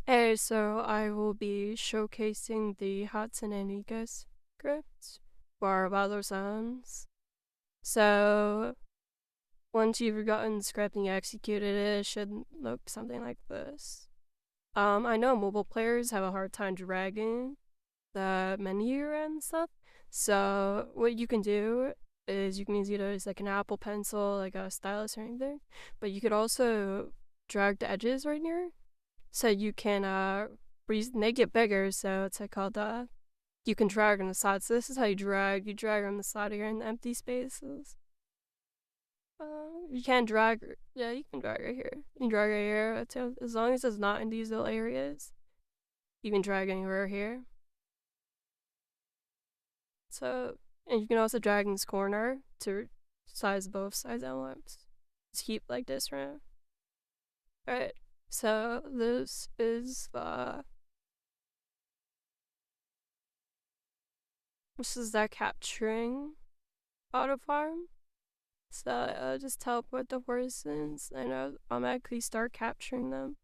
Hey, so I will be showcasing the Hatsune Miku script for Battle Sounds. So, once you've gotten the script and you executed it, it should look something like this. I know mobile players have a hard time dragging the menu and stuff. So, what you can do is you can either use like an Apple Pencil, like a stylus or anything, but you could also drag the edges right here so you can make it bigger. So it's like called you can drag on the side. So this is how you drag on the side here in the empty spaces. You can drag, yeah, you can drag right here. You can drag right here. As long as it's not in these little areas, you can drag anywhere here. So, and you can also drag in this corner to size both sides at once. Just keep like this, right? Alright, so this is that capturing auto farm. So I'll just teleport the horses and I'll automatically start capturing them.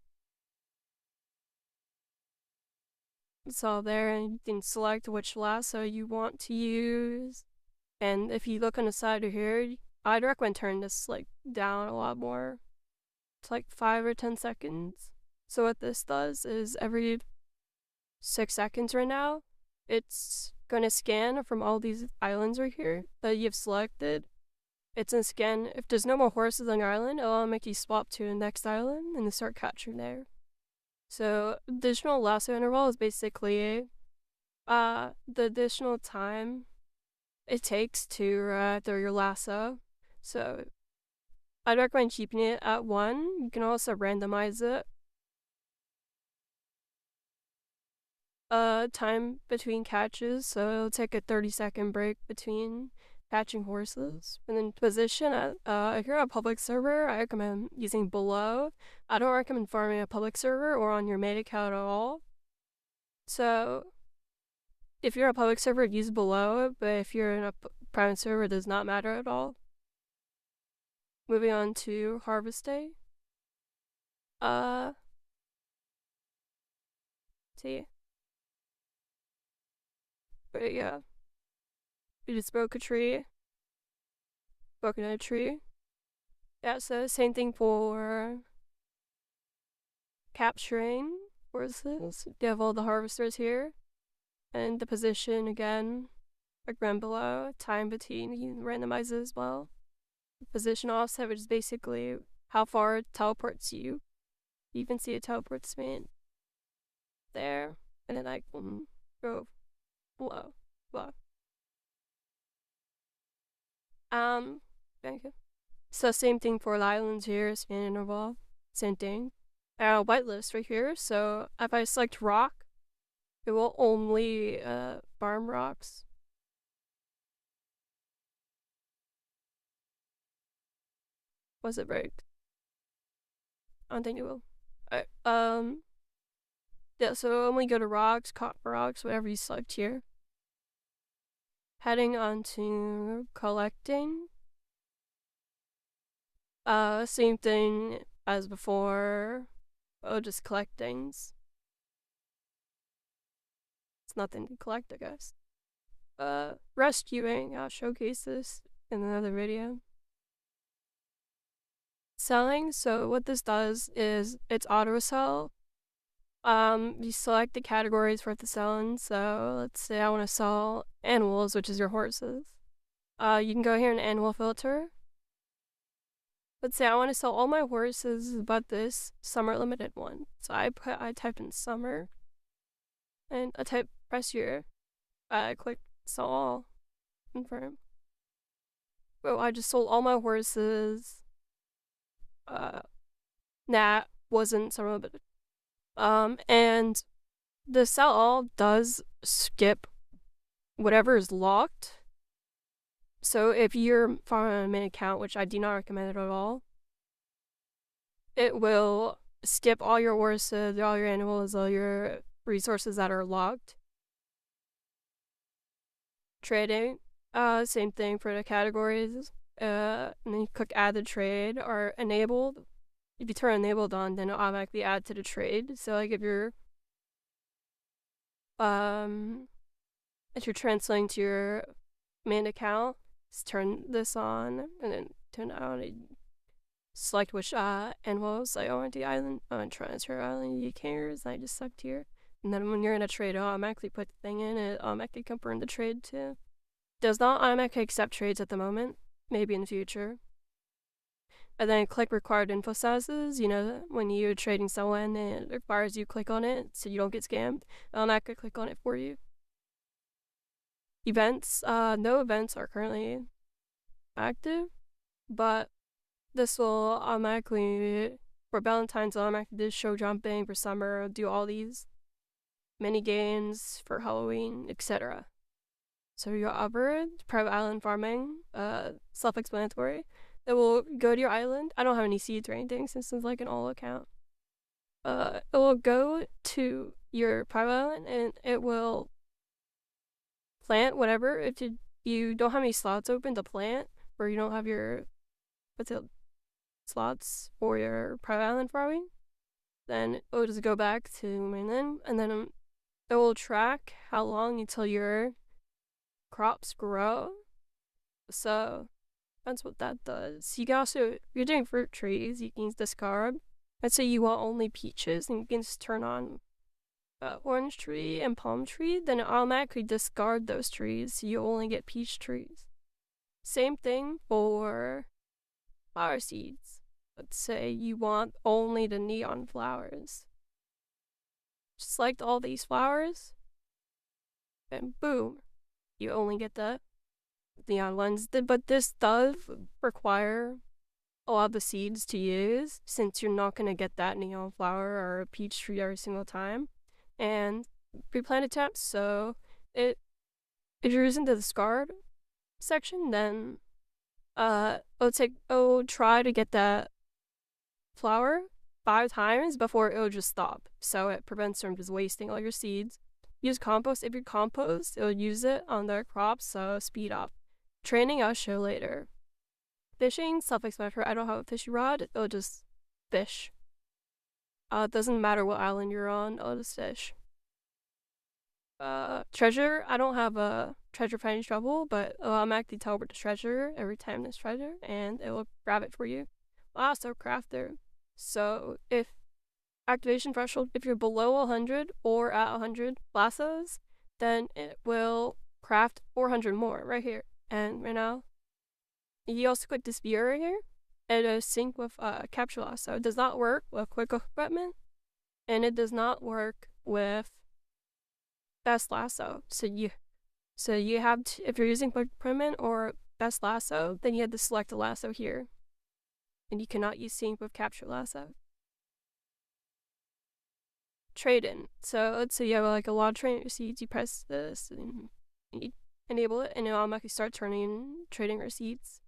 It's all there, and you can select which lasso you want to use. And if you look on the side of here, I'd recommend turning this like down a lot more. It's like 5 or 10 seconds. So what this does is every 6 seconds right now, it's gonna scan from all these islands right here that you've selected. It's gonna scan. If there's no more horses on your island, it'll make you swap to the next island and then start capturing there. So additional lasso interval is basically the additional time it takes to throw your lasso. So I'd recommend keeping it at 1. You can also randomize it. Time between catches, so it'll take a 30-second break between catching horses. And then position at if you're on a public server, I recommend using below. I don't recommend farming a public server or on your main account at all. So if you're a public server, use below, but if you're in a private server, it does not matter at all. Moving on to harvest day. See. But yeah. You just broke a tree. Broke another tree. Yeah, so same thing for capturing horses. You have all the harvesters here. And the position again, like below. Time between, you can randomize it as well. Position offset, which is basically how far it teleports you. You can see it teleports me there. And then I can go below. Below. Thank you. So same thing for the islands here, span interval. Same thing. Whitelist right here. So if I select rock, it will only farm rocks. Was it rigged? I don't think it will. Yeah, so only go to rocks, copper rocks, whatever you select here. Heading on to collecting. Same thing as before. Oh, just collect things. It's nothing to collect, I guess. Rescuing. I'll showcase this in another video. Selling. So what this does is it's auto sell. You select the categories for it to sell in. So let's say I want to sell animals, which is your horses. You can go here in animal filter. Let's say I want to sell all my horses but this summer limited one. So I typed in summer and I press here. I click sell all. Confirm. Oh, I just sold all my horses. That wasn't summer limited. And the sell all does skip whatever is locked. So if you're farming on a main account, which I do not recommend it at all, it will skip all your horses, all your animals, all your resources that are locked. Trading, same thing for the categories. And then you click add the trade or enabled. if you turn enabled on, then it'll automatically add to the trade. So like if you're translating to your main account, just turn this on and then turn it on and select which animals I want the island. I want to transfer island you carriers. I just select here. And then when you're in a trade, it'll automatically put the thing in, it automatically confirm the trade too. Does not automatically accept trades at the moment, maybe in the future. And then click required info sizes, when you're trading someone and it requires you click on it so you don't get scammed. I'll not click on it for you. Events, no events are currently active, but this will automatically, for Valentine's, automatically do show jumping, for summer, do all these mini games for Halloween, etc. So your upper private island farming, self-explanatory. It will go to your island. I don't have any seeds or anything since it's like an all account. It will go to your private island and it will plant whatever. If you don't have any slots open to plant, or you don't have your slots for your private island farming, then it will just go back to mainland, and then it will track how long until your crops grow. So that's what that does. You can also, if you're doing fruit trees, you can discard. Let's say you want only peaches, and you can just turn on orange tree and palm tree, then it automatically discard those trees, so you only get peach trees. Same thing for flower seeds. Let's say you want only the neon flowers. Just select all these flowers, and boom, you only get the neon ones. But this does require a lot of the seeds to use, since you're not going to get that neon flower or a peach tree every single time. And pre-planted taps, so if you're using the discard section, then it'll try to get that flower 5 times before it'll just stop, so it prevents from just wasting all your seeds. Use compost. If you compost, it'll use it on their crops, so speed up. Training, I'll show later. Fishing, self-explanatory. I don't have a fishing rod, it'll just fish. It doesn't matter what island you're on, it'll just fish. Treasure, I don't have a treasure finding shovel, but it'll automatically teleport the treasure every time there's treasure, and it will grab it for you. Also, crafter. So, if activation threshold, if you're below 100 or at 100 lassos, then it will craft 400 more right here. And right now, you also click this view right here, and it'll sync with capture lasso. It does not work with quick equipment, and it does not work with best lasso. So you have to, if you're using quick equipment or best lasso, then you have to select a lasso here, and you cannot use sync with capture lasso. Trade in. So let's say you have like a lot of trading receipts, you press this and you enable it, and it'll automatically start turning trading receipts.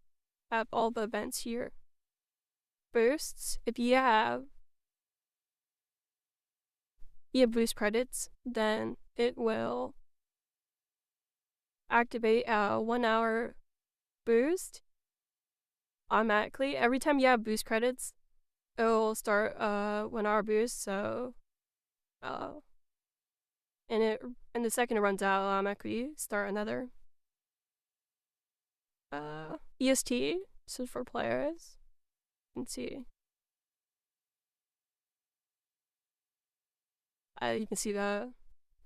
Have all the events here. Boosts, if you have boost credits, then it will activate a 1 hour boost automatically. Every time you have boost credits, it will start 1 hour boost, so and the second it runs out, automatically start another. EST, so for players, you can see. You can see the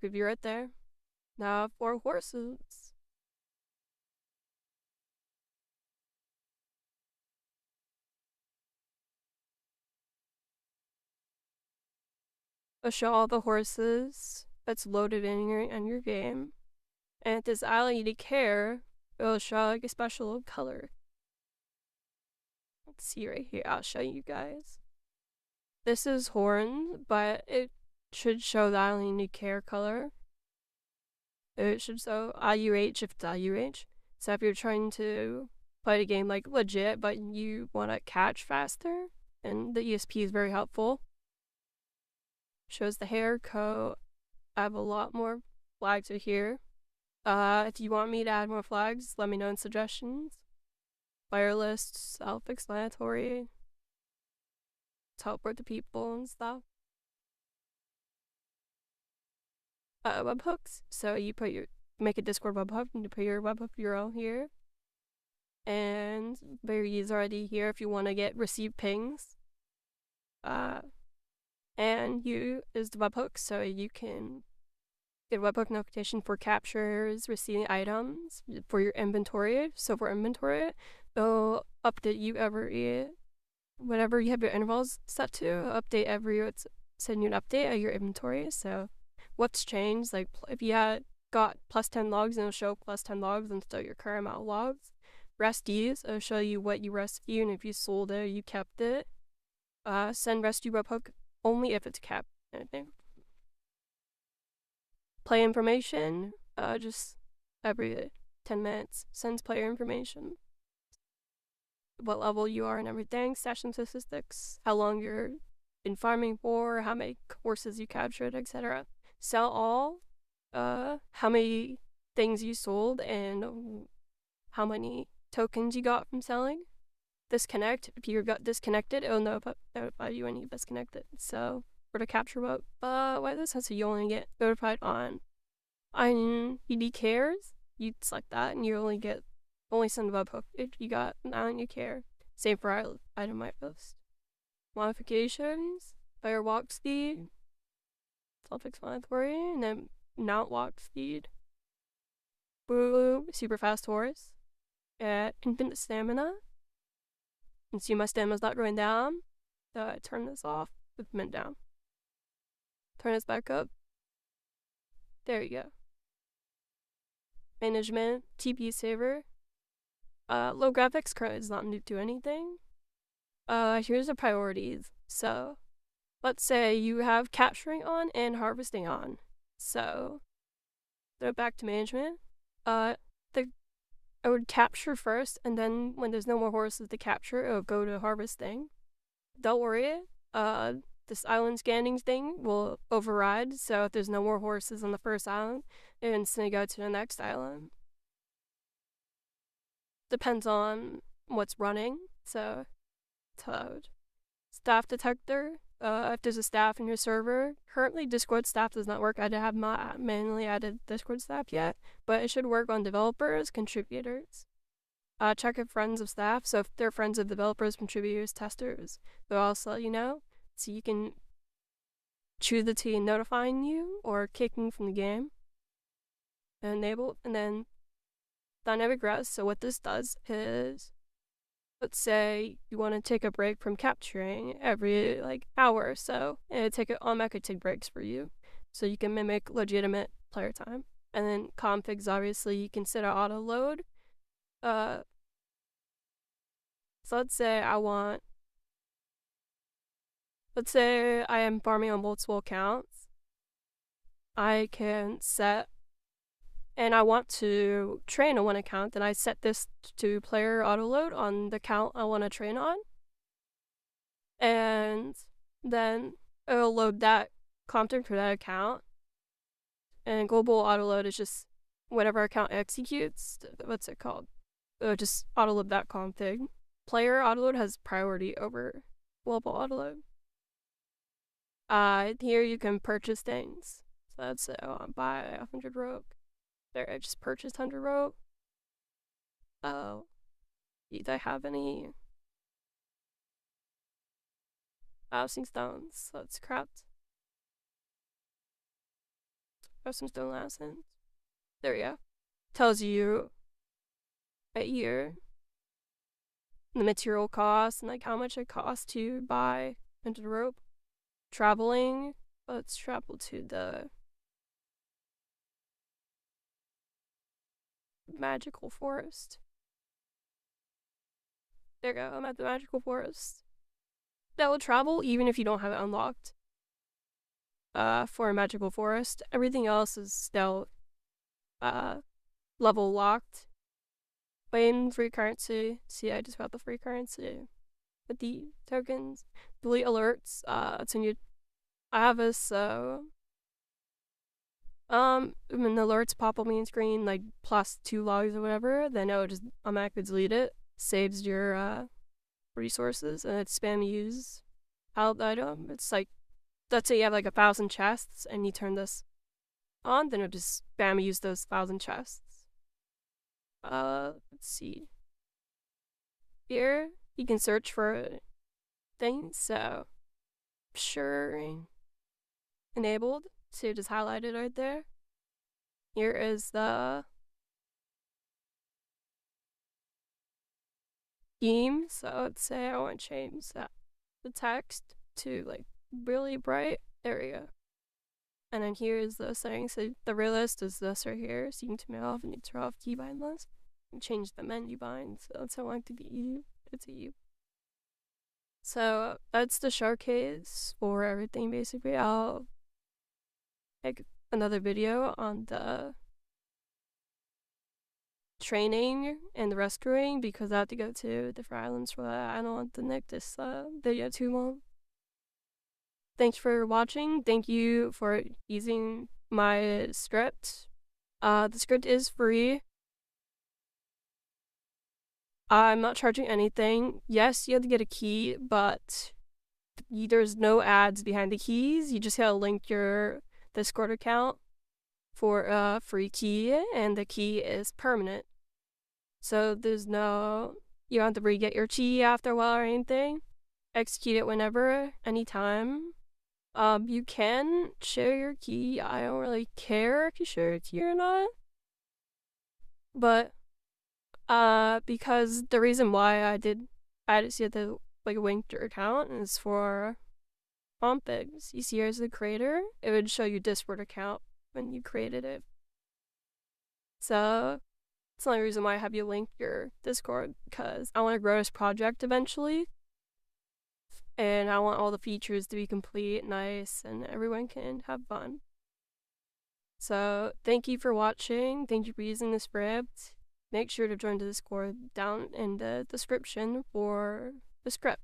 preview right there. Now for horses. I'll show all the horses that's loaded in your game. And if this island you need care, it'll show like a special color. Let's see right here, I'll show you guys. This is horn, but it should show the island you need care color. It should show IUH if it's IUH. So if you're trying to play the game like legit, but you want to catch faster, and the ESP is very helpful. Shows the hair, coat. I have a lot more flags right here. If you want me to add more flags, let me know in suggestions. Fire list, self-explanatory. teleport to people and stuff. Webhooks. So you make a Discord webhook and you put your webhook URL here. And very user ID here if you want to receive pings. And you is the webhook, so you can get webhook notification for captures, receiving items for your inventory. So for inventory, they'll update you whatever you have your intervals set to, update it's send you an update of your inventory. So what's changed, like if you had got plus 10 logs, and it'll show plus 10 logs instead of your current amount of logs. Rescues, it'll show you what you rescued, and if you sold it, you kept it. Send rescue webhook only if it's kept. Anything. Play information, just every 10 minutes sends player information. What level you are and everything, session statistics, how long you're been farming for, how many horses you captured, etc. Sell all, how many things you sold, and how many tokens you got from selling. Disconnect, if you got disconnected, it'll notify you when you disconnected. So for the capture vote, why this has you only get notified on ED cares, you select that and you only send a webhook if you got an island you care. Same for item whitelist. Modifications, player walk speed, self-explanatory, and then mount walk speed. Blue, super fast horse. Infinite stamina. And see my stamina's not going down, so I turn this off with mint down. Turn this back up. There you go. Management, TP saver. Low graphics currently does not do anything. Here's the priorities. So, let's say you have capturing on and harvesting on. So, throw it back to management. I would capture first, and then when there's no more horses to capture, it'll go to harvesting. Don't worry, this island scanning thing will override, so if there's no more horses on the first island, it instantly go to the next island. Depends on what's running, so staff detector. If there's a staff in your server, currently Discord staff does not work. I have not manually added Discord staff yet, but it should work on developers, contributors. Check if friends of staff, so if they're friends of developers, contributors, testers, they'll also let you know, so you can choose the team notifying you or kicking from the game. And enable, and then dynamic rest. So what this does is, let's say you want to take a break from capturing every hour or so, and automatically take breaks for you, so you can mimic legitimate player time. And then configs, obviously you can set an auto load. So let's say I am farming on multiple accounts. I can set, and I want to train on one account, then I set this to player autoload on the account I want to train on. And then it'll load that content for that account. And global autoload is just whatever account executes, what's it called? It'll just autoload that config. Player autoload has priority over global autoload. Here you can purchase things. So that's buy 100 rope. There, I just purchased 100 rope. Do I have any housing stones? So let's craft. Some stone lessons. There we go. Tells you right here the material cost and how much it costs to buy 100 rope. Traveling. Let's travel to the magical forest. There you go, I'm at the magical forest. That will travel even if you don't have it unlocked. For a magical forest. Everything else is still level locked. Waiting free currency. See, I just got the free currency with the tokens. Delete alerts. I have this, so when the alerts pop up on the screen, plus 2 logs or whatever, then it'll just automatically delete it. Saves your resources, and it's spam use. help item. It's like, let's say you have like 1,000 chests and you turn this on, then it'll just spam use those 1,000 chests. Let's see. Here, you can search for things, so slurring enabled, so just highlight it right there. Here is the theme, so let's say I want to change that, the text to like really bright. There we go. And then here is the settings. So the real list is this right here, so you can turn it off and you turn off keybind list. And change the menu bind, so that's how I want it to be U. It's a U. So that's the showcase for everything basically. I'll make another video on the training and the rescuing because I have to go to different islands for that. I don't want to make this video too long. Thanks for watching. Thank you for using my script. The script is free. I'm not charging anything. Yes, you have to get a key, but there's no ads behind the keys. You just gotta link your Discord account for a free key, and the key is permanent. So there's no, you don't have to re-get your key after a while or anything. Execute it whenever, anytime. You can share your key. I don't really care if you share your key or not. But because the reason why I just had to like link your account is for configs. You see here as the creator, it would show you Discord account when you created it. So it's the only reason why I have you link your Discord, because I want to grow this project eventually. And I want all the features to be complete, nice, and everyone can have fun. So thank you for watching. Thank you for using the script. Make sure to join the Discord down in the description for the script.